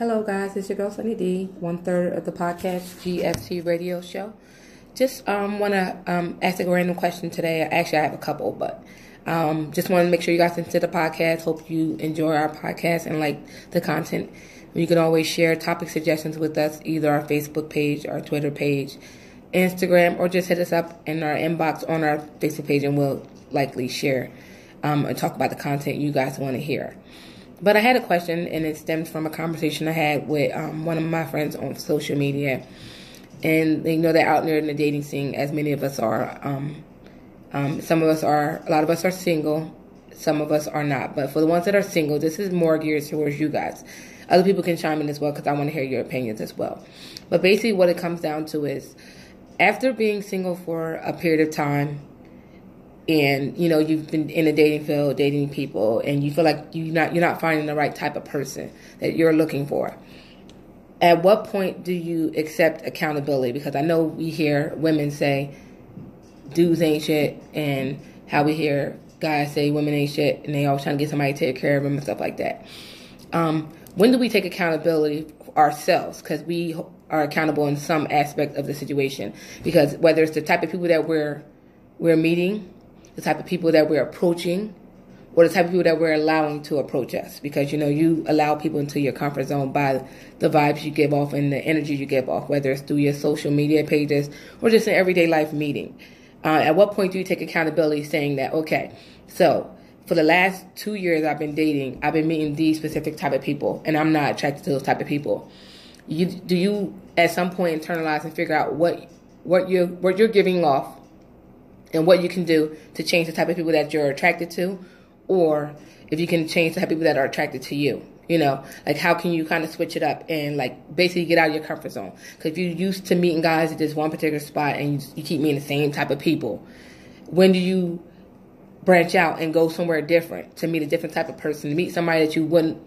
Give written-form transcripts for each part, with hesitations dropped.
Hello, guys. It's your girl Sunny D, 1/3 of the podcast GFT Radio Show. Just want to ask a random question today. Actually, I have a couple, but just want to make sure you guys into the podcast. Hope you enjoy our podcast and like the content. You can always share topic suggestions with us, either our Facebook page, our Twitter page, Instagram, or just hit us up in our inbox on our Facebook page, and we'll likely share and talk about the content you guys want to hear. But I had a question, and it stems from a conversation I had with one of my friends on social media. And they know they're out there in the dating scene, as many of us are. A lot of us are single. Some of us are not. But for the ones that are single, this is more geared towards you guys. Other people can chime in as well, because I want to hear your opinions as well. But basically what it comes down to is, after being single for a period of time, and you've been in the dating field, dating people, and you feel like you're not finding the right type of person that you're looking for. At what point do you accept accountability? Because I know we hear women say dudes ain't shit, and how we hear guys say women ain't shit, and they always trying to get somebody to take care of them and stuff like that. When do we take accountability for ourselves? Because we are accountable in some aspect of the situation. Because whether it's the type of people that we're meeting, the type of people that we're approaching, or the type of people that we're allowing to approach us. Because, you allow people into your comfort zone by the vibes you give off and the energy you give off, whether it's through your social media pages or just an everyday life meeting. At what point do you take accountability saying that, okay, so for the last 2 years I've been dating, I've been meeting these specific type of people, and I'm not attracted to those type of people. Do you at some point internalize and figure out what you're giving off, and what you can do to change the type of people that you're attracted to, or if you can change the type of people that are attracted to you? Like how can you kind of switch it up and like basically get out of your comfort zone? Because if you're used to meeting guys at this one particular spot and you keep meeting the same type of people, when do you branch out and go somewhere different to meet a different type of person, to meet somebody that you wouldn't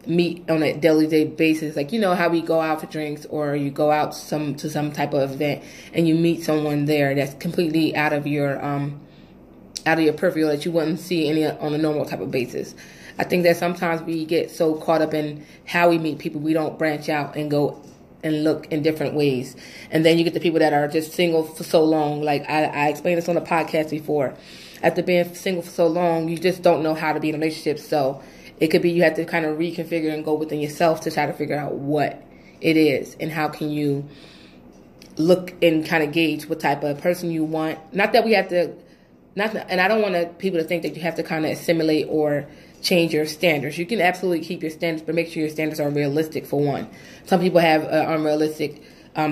meet on a daily basis? Like, how we go out for drinks, or you go out to some type of event and you meet someone there that's completely out of your peripheral, that you wouldn't see on a normal type of basis. I think that sometimes we get so caught up in how we meet people, we don't branch out and go and look in different ways. And then you get the people that are just single for so long. Like I explained this on the podcast before. After being single for so long, you just don't know how to be in a relationship. So it could be you have to kind of reconfigure and go within yourself to try to figure out what it is and how can you look and kind of gauge what type of person you want. Not that we have to, and I don't want people to think that you have to kind of assimilate or change your standards. You can absolutely keep your standards, but make sure your standards are realistic, for one. Some people have an unrealistic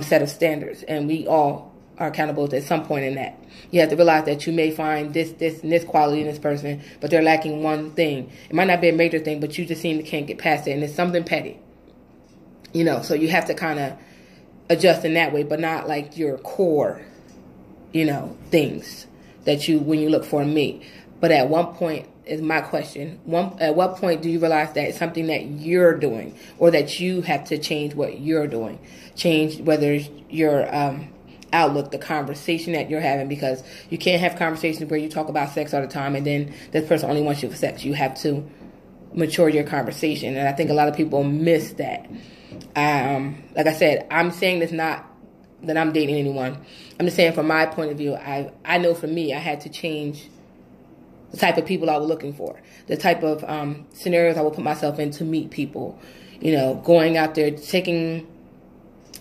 set of standards, and we all are accountable at some point in that. You have to realize that you may find this, and this quality in this person, but they're lacking one thing. It might not be a major thing, but you just can't get past it, and it's something petty. So you have to kind of adjust in that way, but not like your core, things that when you look for a mate. But at one point, is my question, at what point do you realize that it's something that you're doing, or that you have to change what you're doing? Change whether it's your outlook, the conversation that you're having, because you can't have conversations where you talk about sex all the time and then this person only wants you for sex. You have to mature your conversation, and I think a lot of people miss that. Like I said, I'm saying this not that I'm dating anyone. I'm just saying from my point of view, I know for me, I had to change the type of people I was looking for, the type of scenarios I would put myself in to meet people, going out there, taking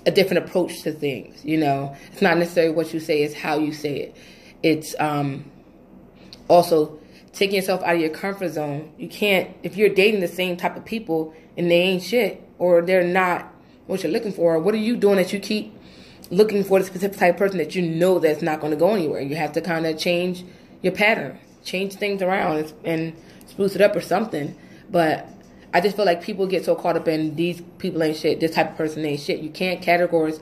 a different approach to things. It's not necessarily what you say, it's how you say it. It's also taking yourself out of your comfort zone. You can't, if you're dating the same type of people and they ain't shit, or they're not what you're looking for, what are you doing that you keep looking for the specific type of person that that's not going to go anywhere? You have to kind of change your pattern, change things around and spruce it up or something. But I just feel like people get so caught up in these people ain't shit, this type of person ain't shit. You can't categorize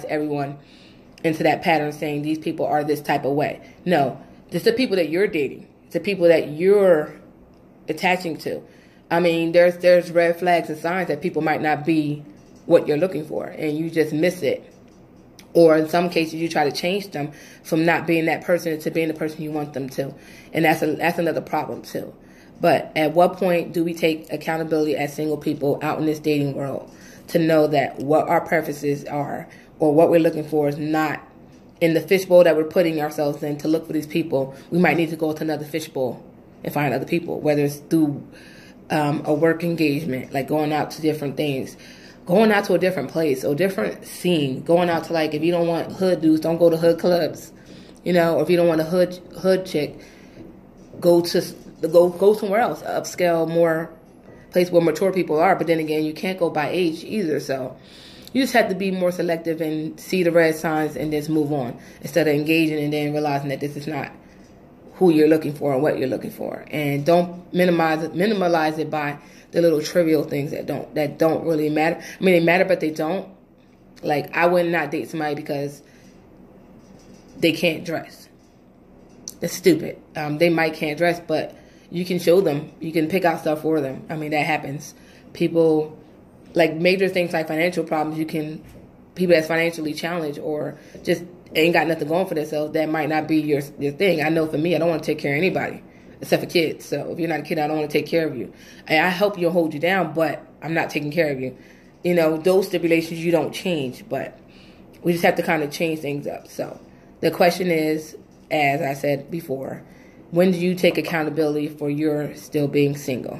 everyone into that pattern saying these people are this type of way. No, it's the people that you're dating. It's the people that you're attaching to. I mean, there's red flags and signs that people might not be what you're looking for, and you just miss it. Or in some cases, you try to change them from not being that person to being the person you want them to. And that's another problem too. But at what point do we take accountability as single people out in this dating world to know that what our preferences are or what we're looking for is not in the fishbowl that we're putting ourselves in to look for these people? We might need to go to another fishbowl and find other people, whether it's through a work engagement, like going out to different things, going out to a different place or different scene, going out to, like, if you don't want hood dudes, don't go to hood clubs, or if you don't want a hood chick, go somewhere else, upscale, more place where mature people are. But then again, you can't go by age either, so you just have to be more selective and see the red signs and just move on instead of engaging and then realizing that this is not who you're looking for and what you're looking for. And don't minimalize it by the little trivial things that don't really matter. I mean, they matter, but they don't. Like, I would not date somebody because they can't dress. That's stupid. They might can't dress, but you can show them. You can pick out stuff for them. I mean, that happens. People, like major things like financial problems, people that's financially challenged or just ain't got nothing going for themselves, that might not be your thing. I know for me, I don't want to take care of anybody except for kids. So if you're not a kid, I don't want to take care of you. I help you and hold you down, but I'm not taking care of you. Those stipulations you don't change, but we just have to kind of change things up. So the question is, as I said before, when do you take accountability for your still being single?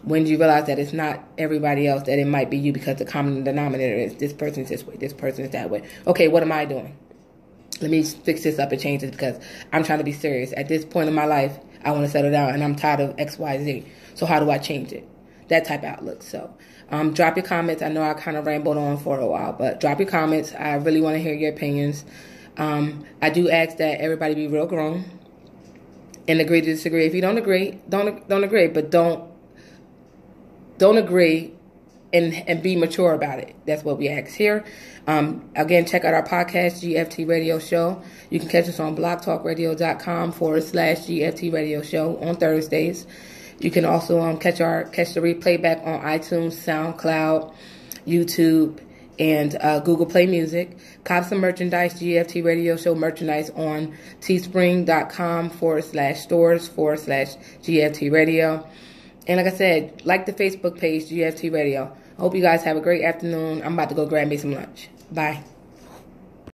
When do you realize that it's not everybody else, that it might be you, because the common denominator is this person's this way, this person's that way. Okay, what am I doing? Let me fix this up and change this because I'm trying to be serious. At this point in my life, I want to settle down and I'm tired of X, Y, Z. So how do I change it? That type of outlook. So drop your comments. I know I kind of rambled on for a while, but drop your comments. I really want to hear your opinions. I do ask that everybody be real grown and agree to disagree. If you don't agree, don't agree, but don't agree and be mature about it. That's what we ask here. Again, check out our podcast, GFT Radio Show. You can catch us on blogtalkradio.com/GFT Radio Show on Thursdays. You can also catch the replay back on iTunes, SoundCloud, YouTube, and Google Play Music. Cop some merchandise, GFT Radio Show merchandise on teespring.com/stores/GFT Radio. And like I said, like the Facebook page, GFT Radio. I hope you guys have a great afternoon. I'm about to go grab me some lunch. Bye.